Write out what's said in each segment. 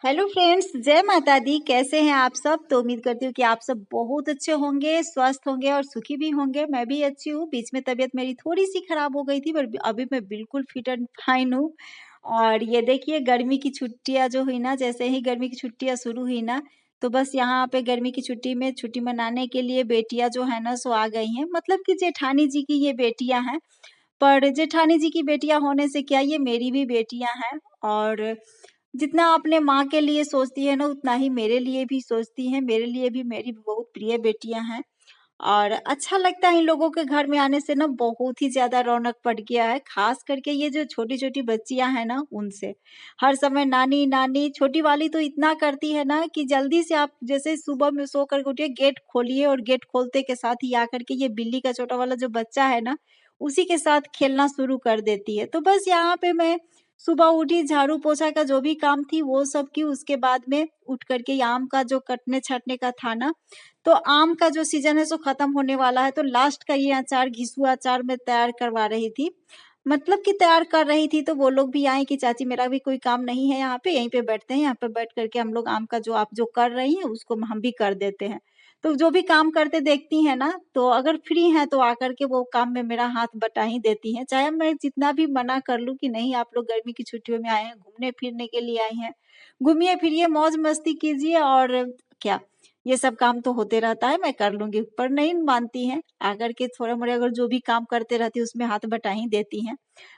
Hello friends, जय माता दी। कैसे हैं आप सब? तो उम्मीद करती हूँ कि आप सब बहुत अच्छे होंगे, स्वस्थ होंगे और सुखी भी होंगे। मैं भी अच्छी हूँ। बीच में तबीयत मेरी थोड़ी सी खराब हो गई थी, पर अभी मैं बिल्कुल फिट एंड फाइन हूँ। और ये देखिए, गर्मी की छुट्टियां जो हुई ना, जैसे ही गर्मी की छुट्टियां शुरू हुई ना, तो बस यहाँ पे गर्मी की छुट्टी में छुट्टी मनाने के लिए बेटियां जो है ना सो आ गई हैं। मतलब कि जेठानी जी की ये बेटियां हैं। पर जेठानी जी की बेटियां होने से क्या, ये मेरी भी बेटियां हैं। और जितना अपने माँ के लिए सोचती है ना, उतना ही मेरे लिए भी सोचती हैं। मेरे लिए भी मेरी बहुत प्रिय बेटियां हैं। और अच्छा लगता है इन लोगों के घर में आने से ना, बहुत ही ज़्यादा रौनक पड़ गया है। ख़ास करके ये जो छोटी-छोटी बच्चियाँ हैं ना, उनसे। हर समय नानी, नानी, छोटी वाली तो इतना करती है ना कि जल्दी से आप जैसे सुबह में सो कर के उठिए, गेट खोलिए और गेट खोलते के साथ ही आकर के ये बिल्ली का छोटा वाला जो बच्चा है ना, उसी के साथ खेलना शुरू कर देती है। तो बस यहाँ पे मैं सुबह उठी, झाड़ू-पोछा का जो भी काम थी वो सब की, उसके बाद में उठ कर के आम का जो कटने-छाँटने का था ना, तो आम का जो सीज़न है सो खत्म होने वाला है, तो लास्ट का ये अचार, घिसुआ अचार मैं तैयार करवा रही थी। मतलब कि तैयार कर रही थी, तो वो लोग भी आए कि चाची मेरा भी कोई काम नहीं है यहाँ पे, यहीं पे बैठते हैं, यहाँ पे बैठ कर के हम लोग आम का जो आप जो कर रही हैं उसको हम भी कर देते हैं। तो जो भी काम करते देखती हैं ना, तो अगर फ्री हैं तो आकर के वो काम में मेरा हाथ बटा ही देती हैं। चाहे मैं जितना भी मना कर लूँ कि नहीं, आप लोग गर्मी की छुट्टियों में आए हैं, घूमने-फिरने के लिए आई हैं, घूमिए-फिरिए, मौज-मस्ती कीजिए और क्या, ये सब काम तो होते रहता है, मैं कर लूँगी। पर नहीं मानती हैं, आकर के थोड़ा-मोड़ा अगर जो भी काम करते रहती हूँ उसमें हाथ बटा ही देती हैं।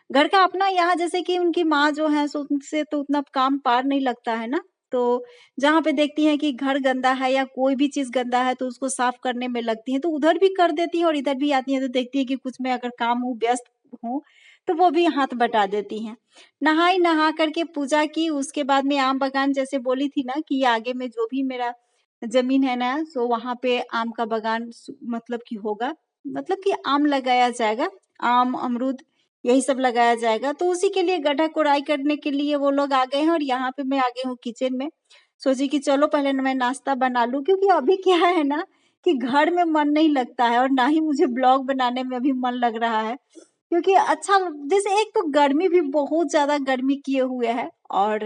घर का अपना यहाँ जैसे कि उनकी माँ जो है सो उनसे तो उतना काम पार नहीं लगता है ना, तो जहाँ पे देखती हैं कि घर गंदा है या कोई भी चीज़ गंदा है तो उसको साफ करने में लगती हैं, तो उधर भी कर देती हैं और इधर भी आती हैं तो देखती हैं कि कुछ मैं अगर काम हूँ, व्यस्त हूँ, तो वो भी हाथ बटा देती हैं। नहाई, नहा कर के पूजा की, उसके बाद में आम बागान जैसे बोली थी ना कि आगे में जो भी मेरा ज़मीन है ना, सो वहाँ पे आम का बागान मतलब कि होगा, मतलब कि आम लगाया जाएगा, आम, अमरूद यही सब लगाया जाएगा। तो उसी के लिए गड्ढा कोड़ाई करने के लिए वो लोग आ गए हैं और यहाँ पे मैं आ गई हूँ किचन में। सोची कि चलो पहले मैं नाश्ता बना लूँ, क्योंकि अभी क्या है ना कि घर में मन नहीं लगता है और ना ही मुझे ब्लॉग बनाने में अभी मन लग रहा है। क्योंकि अच्छा, जैसे एक तो गर्मी भी बहुत ज़्यादा गर्मी किए हुए है और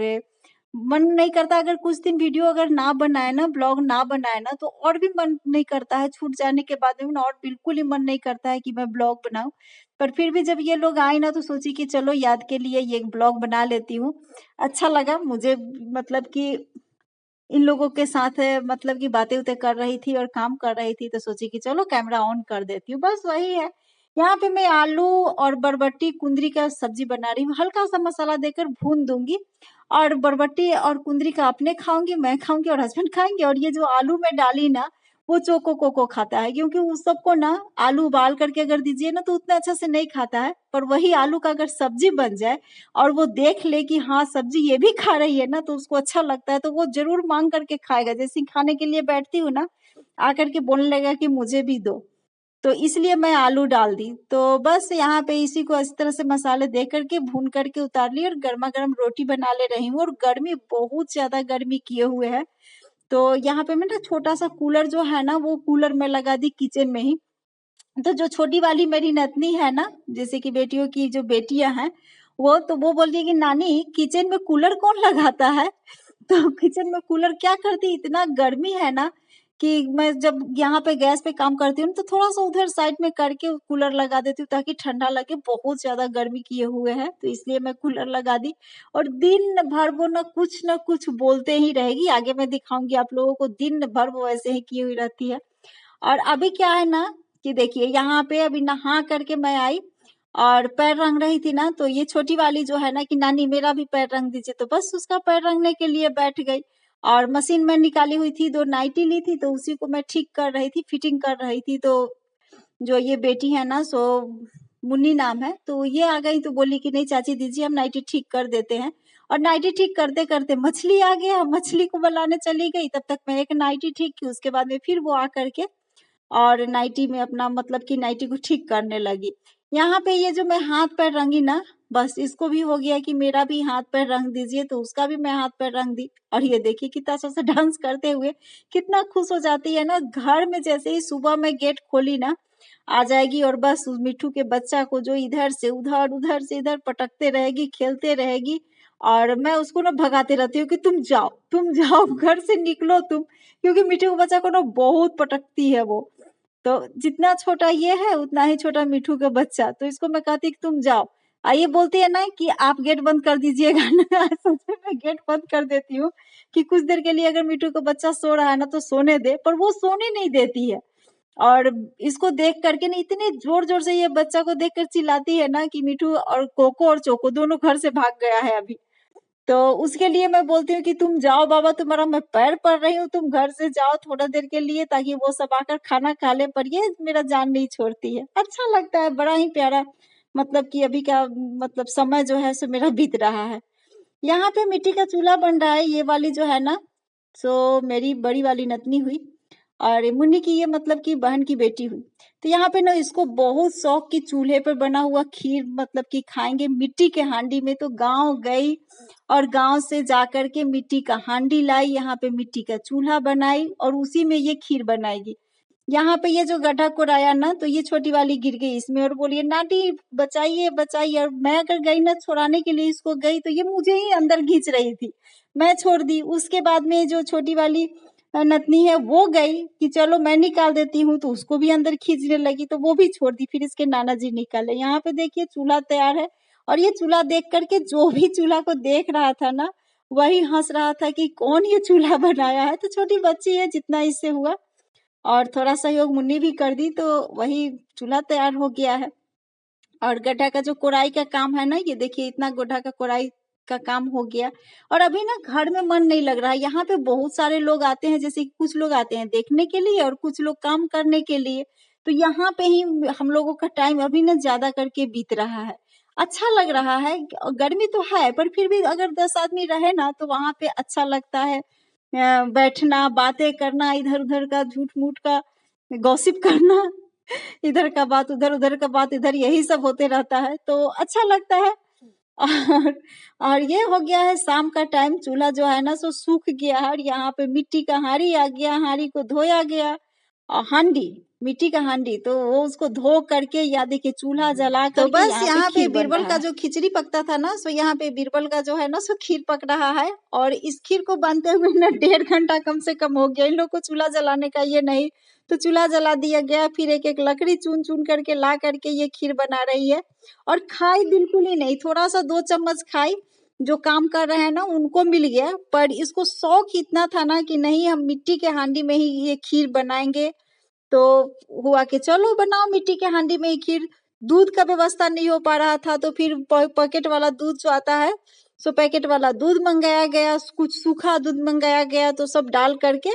मन नहीं करता, अगर कुछ दिन वीडियो अगर ना बनाए ना, ब्लॉग ना बनाए ना, तो और भी मन नहीं करता है, छूट जाने के बाद में ना और बिल्कुल ही मन नहीं करता है कि मैं ब्लॉग बनाऊँ। पर फिर भी जब ये लोग आए ना, तो सोची कि चलो याद के लिए ये ब्लॉग बना लेती हूँ। अच्छा लगा मुझे, मतलब कि इन लोगों के साथ मतलब कि बातें-वातें कर रही थी और काम कर रही थी, तो सोची कि चलो कैमरा ऑन कर देती हूँ, बस वही है। यहाँ पे मैं आलू और बरबट्टी कुंदरी का सब्जी बना रही हूँ, हल्का-सा मसाला देकर भून दूँगी और बरबट्टी और कुंदरी का अपने खाऊँगी, मैं खाऊँगी और हस्बैंड खाएँगे और ये जो आलू मैं डाली ना, वो चोको-कोको खाता है, क्योंकि उस सबको ना आलू उबाल करके अगर दीजिए ना, तो उतना अच्छा से नहीं खाता है, पर वही आलू का अगर सब्जी बन जाए और वो देख ले कि हाँ, सब्जी ये भी खा रही है ना, तो उसको अच्छा लगता है, तो वो ज़रूर माँग करके खाएगा। जैसे ही खाने के लिए बैठती हूँ ना, आकर के बोलने लगेगा कि मुझे भी दो। तो इसलिए मैं आलू डाल दी। तो बस यहाँ पे इसी को इस तरह से मसाले दे कर के भून कर के उतार ली और गरमा-गरम रोटी बना ले रही हूँ और गर्मी बहुत ज़्यादा गर्मी किए हुए है। तो यहाँ पे मैं ना छोटा-सा कूलर जो है ना, वो कूलर मैं लगा दी किचन में ही। तो जो छोटी वाली मेरी नतनी है ना, जैसे कि बेटियों की जो बेटियाँ हैं, वो बोलती है कि नानी किचन में कूलर कौन लगाता है? तो किचन में कूलर क्या करती, इतना गर्मी है ना कि मैं जब यहाँ पे गैस पे काम करती हूँ तो थोड़ा-सा उधर साइड में करके कूलर लगा देती हूँ ताकि ठंडा लगे। बहुत ज़्यादा गर्मी किए हुए हैं, तो इसलिए मैं कूलर लगा दी और दिन भर वो ना कुछ बोलते ही रहेगी। आगे मैं दिखाऊँगी आप लोगों को, दिन भर वो ऐसे ही की हुई रहती है। और अभी क्या है ना कि देखिए, यहाँ पे अभी नहा करके मैं आई और पैर रंग रही थी ना, तो ये छोटी वाली जो है ना कि नानी मेरा भी पैर रंग दीजिए, तो बस उसका पैर रंगने के लिए बैठ गई और मशीन में निकाली हुई थी, 2 नाइटी ली थी, तो उसी को मैं ठीक कर रही थी, फिटिंग कर रही थी। तो जो ये बेटी है ना सो मुन्नी नाम है, तो ये आ गई तो बोली कि नहीं चाची दीजिए, हम नाइटी ठीक कर देते हैं। और नाइटी ठीक करते-करते मछली आ गया, मछली को बुलाने चली गई, तब तक मैं एक नाइटी ठीक की, उसके बाद में फिर वो आकर के और नाइटी में अपना मतलब कि नाइटी को ठीक करने लगी। यहाँ पे ये जो मैं हाथ-पैर रंगी ना, बस इसको भी हो गया कि मेरा भी हाथ-पैर रंग दीजिए, तो उसका भी मैं हाथ-पैर रंग दी और ये देखिए कितना अच्छा सा डांस करते हुए कितना खुश हो जाती है ना। घर में जैसे ही सुबह मैं गेट खोली ना, आ जाएगी और बस उस मिट्ठू के बच्चा को जो इधर से उधर, उधर से इधर पटकते रहेगी, खेलते रहेगी और मैं उसको ना भगाते रहती हूँ कि तुम जाओ घर से निकलो तुम, क्योंकि मिठू के बच्चा को ना बहुत पटकती है वो। तो जितना छोटा ये है उतना ही छोटा मिठू का बच्चा, तो इसको मैं कहती कि तुम जाओ। ये बोलती है ना कि आप गेट बंद कर दीजिएगा ना। सच में मैं गेट बंद कर देती हूँ कि कुछ देर के लिए अगर मिठू का बच्चा सो रहा है ना तो सोने दे, पर वो सोने नहीं देती है। और इसको देख करके ना इतने जोर-जोर से ये बच्चा को देखकर चिल्लाती है ना कि मिठू और कोको और चोको दोनों घर से भाग गया है अभी। तो उसके लिए मैं बोलती हूँ कि तुम जाओ बाबा, तुम्हारा मैं पैर पड़ रही हूँ, तुम घर से जाओ थोड़ा देर के लिए, ताकि वो सब आकर खाना खा ले, पर ये मेरा जान नहीं छोड़ती है। अच्छा लगता है, बड़ा ही प्यारा, मतलब कि अभी का मतलब समय जो है सो मेरा बीत रहा है। यहाँ पे मिट्टी का चूल्हा बन रहा है, ये वाली जो है ना, सो मेरी बड़ी वाली नतनी हुई और मुन्नी की ये मतलब कि बहन की बेटी हुई। तो यहाँ पे ना इसको बहुत शौक कि चूल्हे पे बना हुआ खीर मतलब कि खाएँगे मिट्टी के हांडी में। तो गाँव गई और गाँव से जाकर के मिट्टी का हांडी लाई, यहाँ पे मिट्टी का चूल्हा बनाई और उसी में ये खीर बनाएगी। यहाँ पे ये जो गड्ढा कोड़ाया ना, तो ये छोटी वाली गिर गई इसमें और बोली, नानी बचाइए, बचाइए। और मैं अगर गई ना छुड़ाने के लिए इसको गई, तो ये मुझे ही अंदर खींच रही थी। मैं छोड़ दी। उसके बाद में जो छोटी वाली नतनी है वो गई कि चलो मैं निकाल देती हूँ, तो उसको भी अंदर खींचने लगी, तो वो भी छोड़ दी। फिर इसके नाना जी निकाले। यहाँ पे देखिए चूल्हा तैयार है और ये चूल्हा देख करके जो भी चूल्हा को देख रहा था ना, वही हंस रहा था कि कौन ये चूल्हा बनाया है। तो छोटी बच्ची है, जितना इससे हुआ और थोड़ा सहयोग मुन्नी भी कर दी, तो वही चूल्हा तैयार हो गया है। और गड्ढा का जो कोड़ाई का काम है ना, ये देखिए इतना गड्ढा का कोड़ाई का काम हो गया। और अभी ना घर में मन नहीं लग रहा है। यहाँ पे बहुत सारे लोग आते हैं, जैसे कि कुछ लोग आते हैं देखने के लिए और कुछ लोग काम करने के लिए। तो यहाँ पे ही हम लोगों का टाइम अभी ना ज्यादा करके बीत रहा है। अच्छा लग रहा है। गर्मी तो है, पर फिर भी अगर 10 आदमी रहे ना तो वहां पे अच्छा लगता है। बैठना, बातें करना, इधर-उधर का झूठ-मूठ का गॉसिप करना, इधर का बात उधर, उधर का बात इधर, यही सब होते रहता है, तो अच्छा लगता है। और और ये हो गया है शाम का टाइम, चूल्हा जो है ना सो सूख गया है और यहाँ पे मिट्टी का हांडी आ गया, हांडी को धोया गया। हांडी, मिट्टी का हांडी, तो वो उसको धो करके या देखिए चूल्हा जला तो करके बस यहाँ पे यहाँ पे खीर बन बीरबल रहा का है। जो खिचड़ी पकता था ना, सो यहाँ पे बीरबल का जो है ना सो खीर पक रहा है। और इस खीर को बनते हुए ना 1.5 घंटा कम से कम हो गया। इन लोग को चूल्हा जलाने का ये नहीं, तो चूल्हा जला दिया गया। फिर एक-एक लकड़ी चुन-चुन करके ला करके ये खीर बना रही है और खाई बिल्कुल ही नहीं, थोड़ा-सा 2 चम्मच खाई। जो काम कर रहे हैं ना उनको मिल गया, पर इसको शौक इतना था ना कि नहीं हम मिट्टी के हांडी में ही ये खीर बनाएँगे। तो हुआ कि चलो बनाओ मिट्टी के हांडी में ही खीर। दूध का व्यवस्था नहीं हो पा रहा था, तो फिर पैकेट वाला दूध जो आता है, सो पैकेट वाला दूध मंगाया गया, कुछ सूखा दूध मंगाया गया, तो सब डाल करके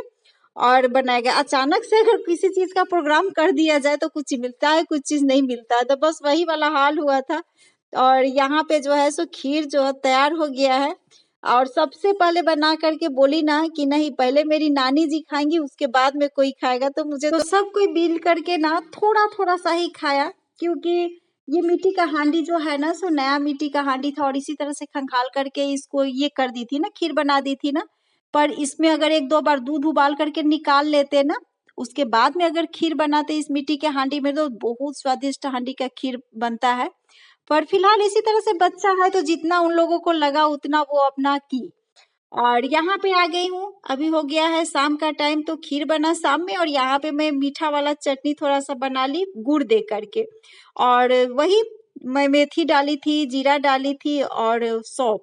और बनाया गया। अचानक से अगर किसी चीज का प्रोग्राम कर दिया जाए तो कुछ मिलता है, कुछ चीज नहीं मिलता है, तो बस वही वाला हाल हुआ था। और यहाँ पे जो है सो खीर जो है तैयार हो गया है और सबसे पहले बना करके बोली ना कि नहीं पहले मेरी नानी जी खाएंगी उसके बाद में कोई खाएगा। तो मुझे तो सब कोई मिल करके ना थोड़ा थोड़ा सा ही खाया, क्योंकि ये मिट्टी का हांडी जो है ना सो नया मिट्टी का हांडी था और इसी तरह से खंगाल करके इसको ये कर दी थी ना, खीर बना दी थी ना। पर इसमें अगर 1-2 बार दूध उबाल करके निकाल लेते ना, उसके बाद में अगर खीर बनाते इस मिट्टी के हांडी में, तो बहुत स्वादिष्ट हांडी का खीर बनता है। पर फिलहाल इसी तरह से बच्चा है, तो जितना उन लोगों को लगा उतना वो अपना की। और यहाँ पे आ गई हूँ, अभी हो गया है शाम का टाइम, तो खीर बना शाम में और यहाँ पे मैं मीठा वाला चटनी थोड़ा सा बना ली गुड़ दे करके। और वही मैं मेथी डाली थी, जीरा डाली थी और सौंफ,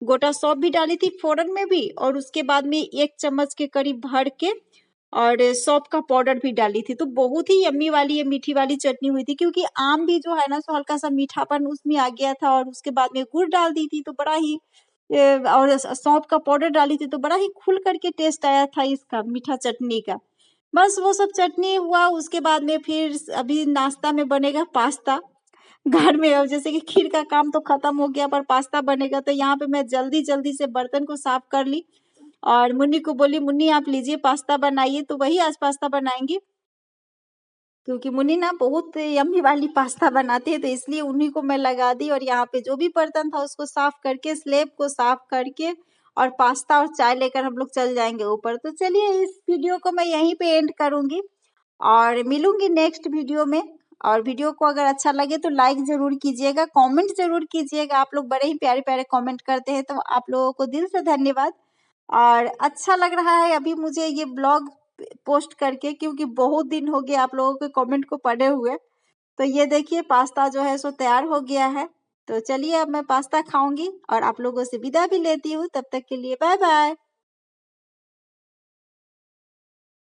गोटा सौंफ भी डाली थी फोड़न में भी, और उसके बाद में 1 चम्मच के करीब भर के और सौंफ का पाउडर भी डाली थी। तो बहुत ही यम्मी वाली ये मीठी वाली चटनी हुई थी, क्योंकि आम भी जो है ना सो हल्का सा मीठापन उसमें आ गया था और उसके बाद में गुड़ डाल दी थी, तो बड़ा ही और सौंफ का पाउडर डाली थी, तो बड़ा ही खुल करके टेस्ट आया था इसका मीठा चटनी का। बस वो सब चटनी हुआ, उसके बाद में फिर अभी नाश्ता में बनेगा पास्ता। घर में अब जैसे कि खीर का काम तो खत्म हो गया, पर पास्ता बनेगा, तो यहाँ पे मैं जल्दी जल्दी से बर्तन को साफ कर ली और मुन्नी को बोली, मुन्नी आप लीजिए पास्ता बनाइए। तो वही आज पास्ता बनाएंगी, क्योंकि मुन्नी ना बहुत यम्मी वाली पास्ता बनाती है, तो इसलिए उन्हीं को मैं लगा दी। और यहाँ पे जो भी बर्तन था उसको साफ करके, स्लेब को साफ करके और पास्ता और चाय लेकर हम लोग चल जाएंगे ऊपर। तो चलिए इस वीडियो को मैं यहीं पे एंड करूंगी और मिलूंगी नेक्स्ट वीडियो में। और वीडियो को अगर अच्छा लगे तो लाइक ज़रूर कीजिएगा, कमेंट ज़रूर कीजिएगा। आप लोग बड़े ही प्यारे-प्यारे कमेंट करते हैं, तो आप लोगों को दिल से धन्यवाद। और अच्छा लग रहा है अभी मुझे ये ब्लॉग पोस्ट करके, क्योंकि बहुत दिन हो गए आप लोगों के कमेंट को पढ़े हुए। तो ये देखिए पास्ता जो है सो तैयार हो गया है। तो चलिए अब मैं पास्ता खाऊँगी और आप लोगों से विदा भी लेती हूँ। तब तक के लिए बाय-बाय।